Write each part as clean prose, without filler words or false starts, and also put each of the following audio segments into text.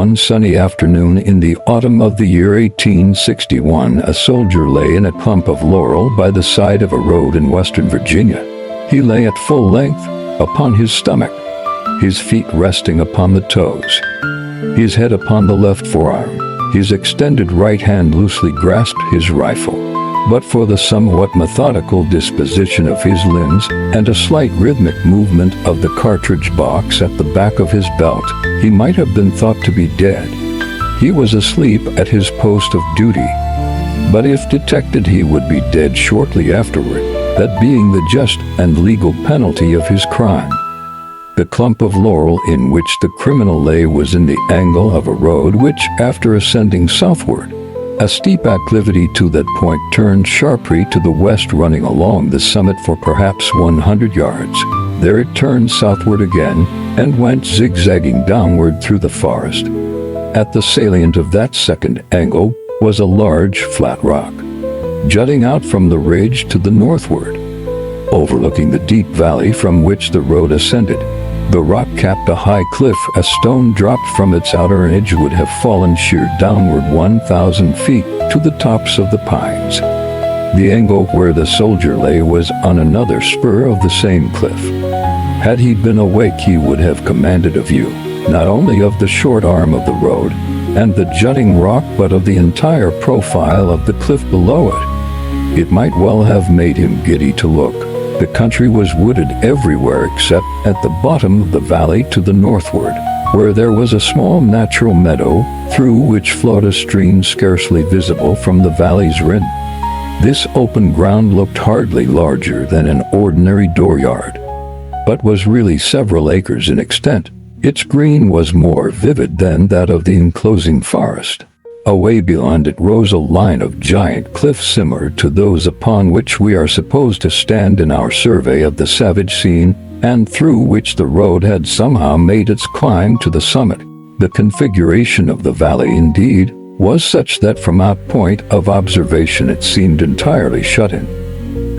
One sunny afternoon in the autumn of the year 1861, a soldier lay in a clump of laurel by the side of a road in western Virginia. He lay at full length, upon his stomach, his feet resting upon the toes, his head upon the left forearm. His extended right hand loosely grasped his rifle. But for the somewhat methodical disposition of his limbs and a slight rhythmic movement of the cartridge box at the back of his belt, he might have been thought to be dead. He was asleep at his post of duty. But if detected, he would be dead shortly afterward, that being the just and legal penalty of his crime. The clump of laurel in which the criminal lay was in the angle of a road which, after ascending southward, a steep acclivity to that point, turned sharply to the west, running along the summit for perhaps 100 yards. There it turned southward again and went zigzagging downward through the forest. At the salient of that second angle was a large flat rock, jutting out from the ridge to the northward, overlooking the deep valley from which the road ascended. The rock capped a high cliff. A stone dropped from its outer edge would have fallen sheer downward 1,000 feet to the tops of the pines. The angle where the soldier lay was on another spur of the same cliff. Had he been awake, he would have commanded a view, not only of the short arm of the road and the jutting rock, but of the entire profile of the cliff below it. It might well have made him giddy to look. The country was wooded everywhere except at the bottom of the valley to the northward, where there was a small natural meadow through which flowed a stream scarcely visible from the valley's rim. This open ground looked hardly larger than an ordinary dooryard, but was really several acres in extent. Its green was more vivid than that of the enclosing forest. Away beyond it rose a line of giant cliffs similar to those upon which we are supposed to stand in our survey of the savage scene, and through which the road had somehow made its climb to the summit. The configuration of the valley, indeed, was such that from our point of observation it seemed entirely shut in,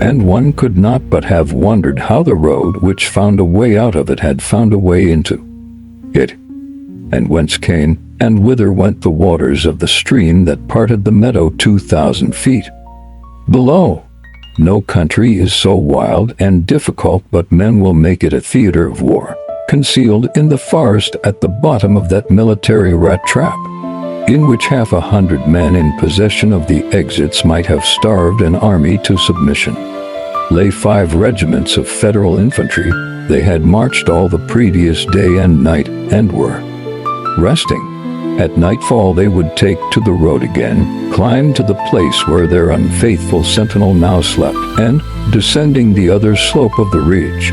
and one could not but have wondered how the road which found a way out of it had found a way into it, and whence came and whither went the waters of the stream that parted the meadow 2,000 feet below. No country is so wild and difficult but men will make it a theater of war, concealed in the forest at the bottom of that military rat trap, in which 100 men in possession of the exits might have starved an army to submission. Lay 5 regiments of federal infantry. They had marched all the previous day and night and were resting. At nightfall they would take to the road again, climb to the place where their unfaithful sentinel now slept, and, descending the other slope of the ridge,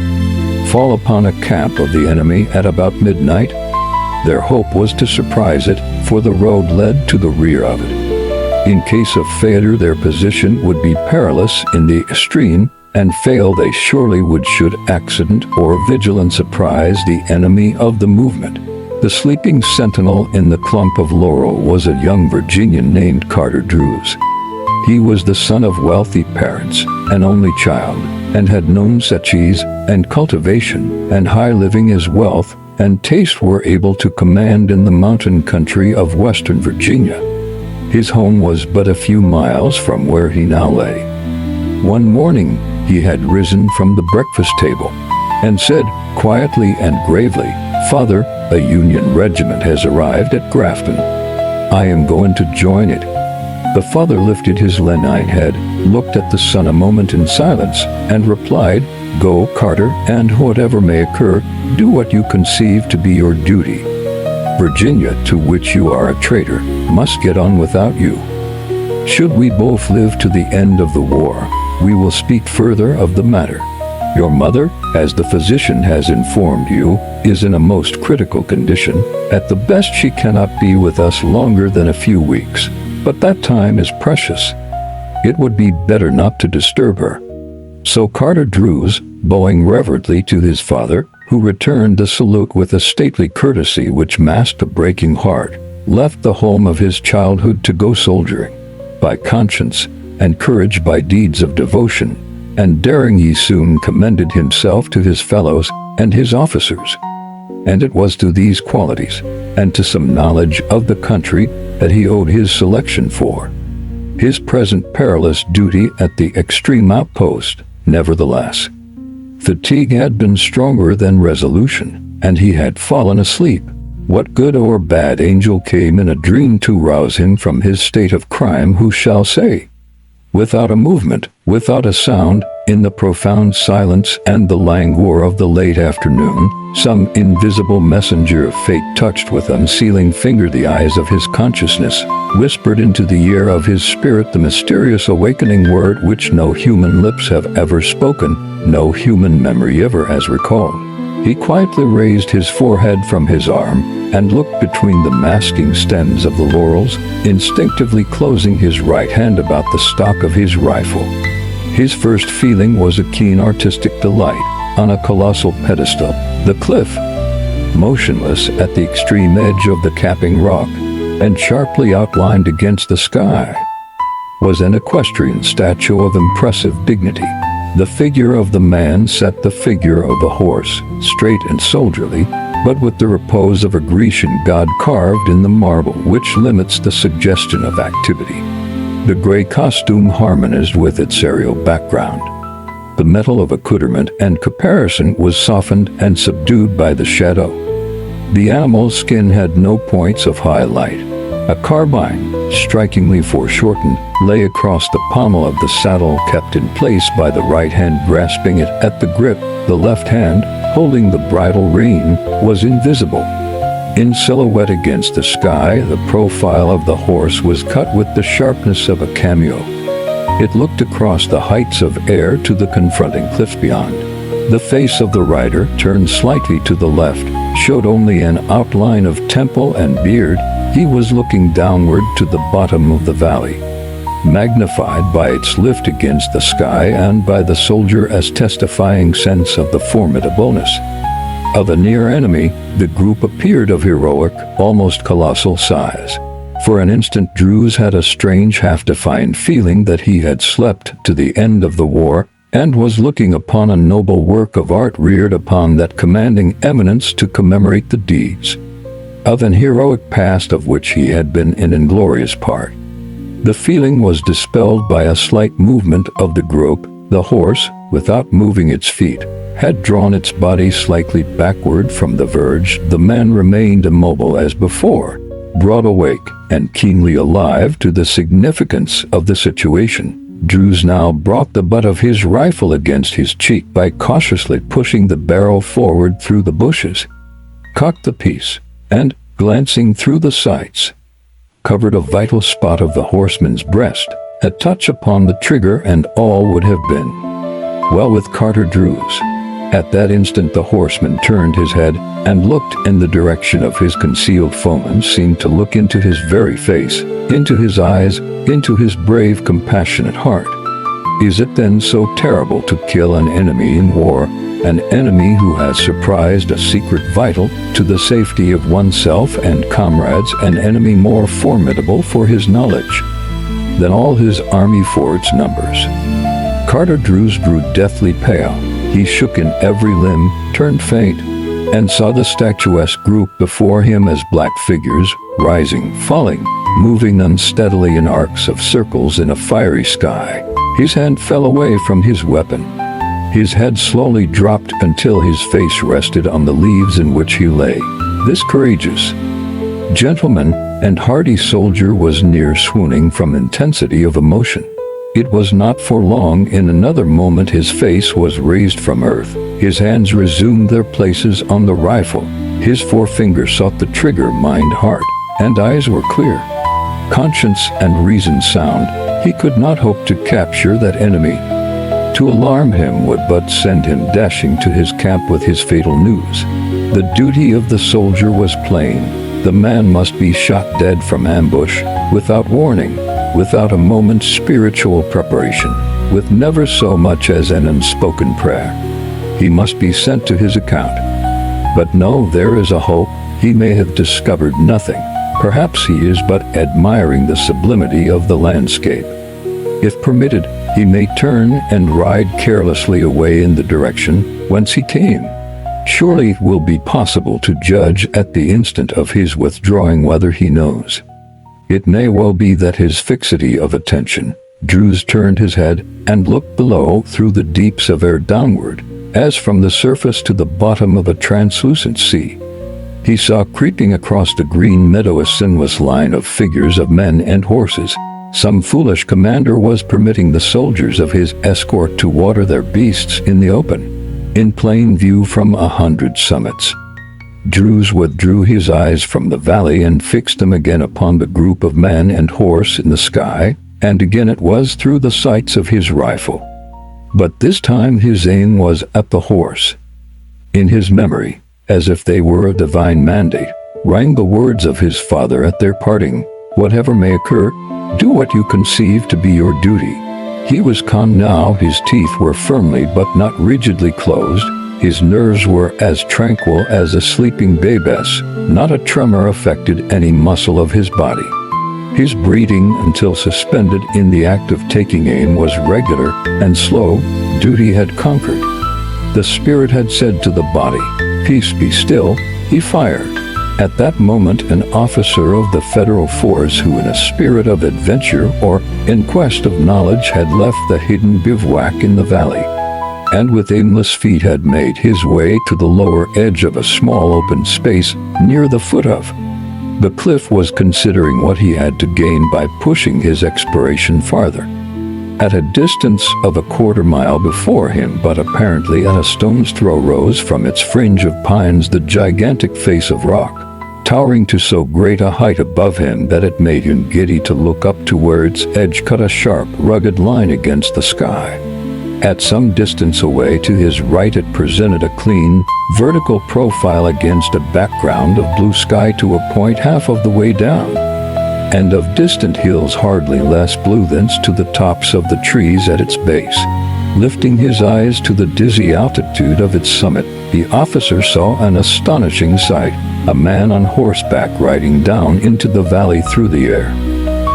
fall upon a camp of the enemy at about midnight. Their hope was to surprise it, for the road led to the rear of it. In case of failure, their position would be perilous in the extreme, and fail they surely would should accident or vigilance apprise the enemy of the movement. The sleeping sentinel in the clump of laurel was a young Virginian named Carter Druse. He was the son of wealthy parents, an only child, and had known such ease and cultivation and high living as wealth and taste were able to command in the mountain country of western Virginia. His home was but a few miles from where he now lay. One morning he had risen from the breakfast table and said quietly and gravely, "Father, a Union regiment has arrived at Grafton. I am going to join it." The father lifted his leonine head, looked at the son a moment in silence, and replied, "Go, Carter, and whatever may occur, do what you conceive to be your duty. Virginia, to which you are a traitor, must get on without you. Should we both live to the end of the war, we will speak further of the matter. Your mother, as the physician has informed you, is in a most critical condition. At the best she cannot be with us longer than a few weeks, but that time is precious. It would be better not to disturb her." So Carter Druse, bowing reverently to his father, who returned the salute with a stately courtesy which masked a breaking heart, left the home of his childhood to go soldiering. By conscience, encouraged by deeds of devotion and daring, he soon commended himself to his fellows and his officers. And it was to these qualities, and to some knowledge of the country, that he owed his selection for his present perilous duty at the extreme outpost. Nevertheless, fatigue had been stronger than resolution, and he had fallen asleep. What good or bad angel came in a dream to rouse him from his state of crime, who shall say? Without a movement, without a sound, in the profound silence and the languor of the late afternoon, some invisible messenger of fate touched with unsealing finger the eyes of his consciousness, whispered into the ear of his spirit the mysterious awakening word which no human lips have ever spoken, no human memory ever has recalled. He quietly raised his forehead from his arm and looked between the masking stems of the laurels, instinctively closing his right hand about the stock of his rifle. His first feeling was a keen artistic delight. On a colossal pedestal, the cliff, motionless at the extreme edge of the capping rock, and sharply outlined against the sky, was an equestrian statue of impressive dignity. The figure of the man set the figure of the horse, straight and soldierly, but with the repose of a Grecian god carved in the marble which limits the suggestion of activity. The gray costume harmonized with its aerial background. The metal of accoutrement and caparison was softened and subdued by the shadow. The animal's skin had no points of highlight. A carbine, strikingly foreshortened, lay across the pommel of the saddle, kept in place by the right hand grasping it at the grip. The left hand, holding the bridle rein, was invisible. In silhouette against the sky, the profile of the horse was cut with the sharpness of a cameo. It looked across the heights of air to the confronting cliff beyond. The face of the rider, turned slightly to the left, showed only an outline of temple and beard. He was looking downward to the bottom of the valley, magnified by its lift against the sky and by the soldier's testifying sense of the formidableness of a near enemy. The group appeared of heroic, almost colossal size. For an instant Druse had a strange, half-defined feeling that he had slept to the end of the war and was looking upon a noble work of art reared upon that commanding eminence to commemorate the deeds of an heroic past of which he had been an inglorious part. The feeling was dispelled by a slight movement of the group. The horse, without moving its feet, had drawn its body slightly backward from the verge. The man remained immobile as before, broad awake and keenly alive to the significance of the situation. Druse now brought the butt of his rifle against his cheek by cautiously pushing the barrel forward through the bushes, cocked the piece, and, glancing through the sights, covered a vital spot of the horseman's breast. A touch upon the trigger and all would have been well with Carter Druse. At that instant the horseman turned his head and looked in the direction of his concealed foeman, seemed to look into his very face, into his eyes, into his brave, compassionate heart. Is it then so terrible to kill an enemy in war, an enemy who has surprised a secret vital to the safety of oneself and comrades, an enemy more formidable for his knowledge than all his army for its numbers? Carter Druse grew deathly pale. He shook in every limb, turned faint, and saw the statuesque group before him as black figures, rising, falling, moving unsteadily in arcs of circles in a fiery sky. His hand fell away from his weapon. His head slowly dropped until his face rested on the leaves in which he lay. This courageous gentleman and hardy soldier was near swooning from intensity of emotion. It was not for long. In another moment his face was raised from earth. His hands resumed their places on the rifle. His forefinger sought the trigger, mind, heart, and eyes were clear. Conscience and reason sound. He could not hope to capture that enemy. To alarm him would but send him dashing to his camp with his fatal news. The duty of the soldier was plain. The man must be shot dead from ambush, without warning, without a moment's spiritual preparation, with never so much as an unspoken prayer. He must be sent to his account. But no, there is a hope. He may have discovered nothing. Perhaps he is but admiring the sublimity of the landscape. If permitted, he may turn and ride carelessly away in the direction whence he came. Surely it will be possible to judge at the instant of his withdrawing whether he knows. It may well be that his fixity of attention. Druse turned his head and looked below through the deeps of air downward, as from the surface to the bottom of a translucent sea. He saw creeping across the green meadow a sinuous line of figures of men and horses. Some foolish commander was permitting the soldiers of his escort to water their beasts in the open, in plain view from 100 summits. Druse withdrew his eyes from the valley and fixed them again upon the group of man and horse in the sky, and again it was through the sights of his rifle. But this time his aim was at the horse. In his memory, as if they were a divine mandate, rang the words of his father at their parting: "Whatever may occur, do what you conceive to be your duty." He was calm now. His teeth were firmly but not rigidly closed. His nerves were as tranquil as a sleeping baby's. Not a tremor affected any muscle of his body. His breathing, until suspended in the act of taking aim, was regular and slow. Duty had conquered. The spirit had said to the body, "Peace, be still." He fired. At that moment an officer of the federal force who, in a spirit of adventure or in quest of knowledge, had left the hidden bivouac in the valley, and with aimless feet had made his way to the lower edge of a small open space near the foot of the cliff, was considering what he had to gain by pushing his exploration farther. At a distance of a quarter mile before him, but apparently at a stone's throw, rose from its fringe of pines the gigantic face of rock, towering to so great a height above him that it made him giddy to look up to where its edge cut a sharp, rugged line against the sky. At some distance away to his right it presented a clean, vertical profile against a background of blue sky to a point half of the way down, and of distant hills hardly less blue thence to the tops of the trees at its base. Lifting his eyes to the dizzy altitude of its summit, the officer saw an astonishing sight: a man on horseback riding down into the valley through the air.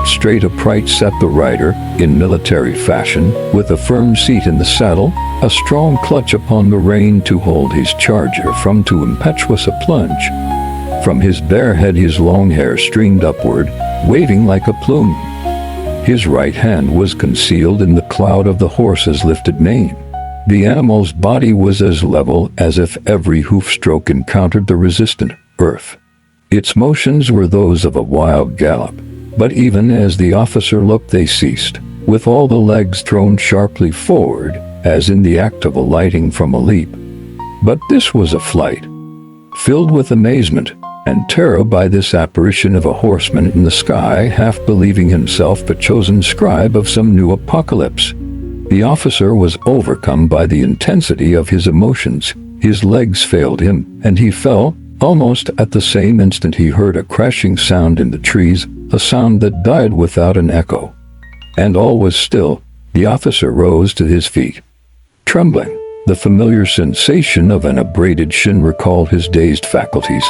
Straight upright sat the rider, in military fashion, with a firm seat in the saddle, a strong clutch upon the rein to hold his charger from too impetuous a plunge. From his bare head his long hair streamed upward, waving like a plume. His right hand was concealed in the cloud of the horse's lifted mane. The animal's body was as level as if every hoof-stroke encountered the resistant earth. Its motions were those of a wild gallop, but even as the officer looked they ceased, with all the legs thrown sharply forward, as in the act of alighting from a leap. But this was a flight. Filled with amazement and terror by this apparition of a horseman in the sky, half believing himself the chosen scribe of some new apocalypse, the officer was overcome by the intensity of his emotions. His legs failed him, and he fell. Almost at the same instant he heard a crashing sound in the trees, a sound that died without an echo. And all was still. The officer rose to his feet, trembling. The familiar sensation of an abraded shin recalled his dazed faculties.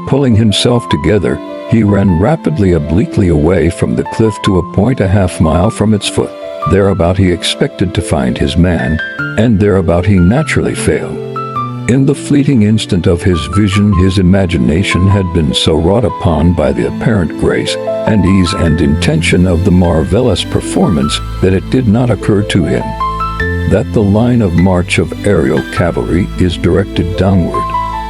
Pulling himself together, he ran rapidly obliquely away from the cliff to a point a half-mile from its foot. Thereabout he expected to find his man, and thereabout he naturally failed. In the fleeting instant of his vision, his imagination had been so wrought upon by the apparent grace and ease and intention of the marvelous performance that it did not occur to him that the line of march of aerial cavalry is directed downward,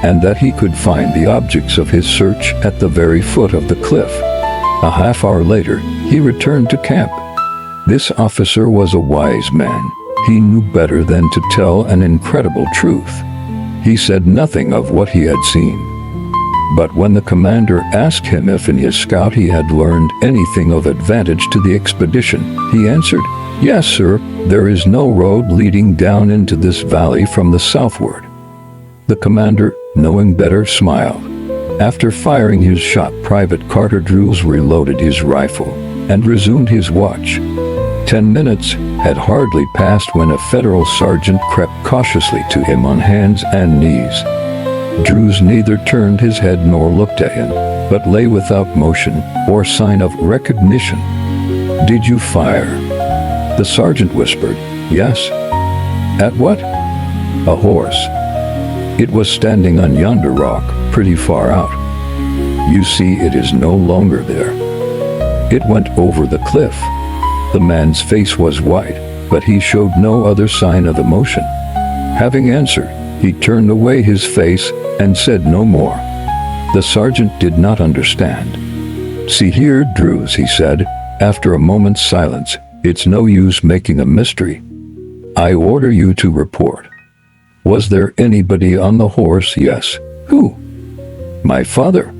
and that he could find the objects of his search at the very foot of the cliff. A half-hour later, he returned to camp. This officer was a wise man. He knew better than to tell an incredible truth. He said nothing of what he had seen. But when the commander asked him if in his scout he had learned anything of advantage to the expedition, he answered, "Yes, sir, there is no road leading down into this valley from the southward." The commander, knowing better, smiled. After firing his shot, Private Carter Druse reloaded his rifle and resumed his watch. 10 minutes had hardly passed when a federal sergeant crept cautiously to him on hands and knees. Druse neither turned his head nor looked at him, but lay without motion or sign of recognition. "Did you fire?" The sergeant whispered. "Yes." "At what?" "A horse." It was standing on yonder rock, pretty far out. You see, it is no longer there. It went over the cliff. The man's face was white, but he showed no other sign of emotion. Having answered, he turned away his face and said no more. The sergeant did not understand. "See here, Druse," he said, after a moment's silence, "it's no use making a mystery. I order you to report. Was there anybody on the horse?" "Yes." "Who?" "My father."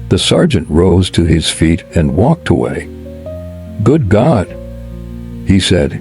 The sergeant rose to his feet and walked away. "Good God," he said,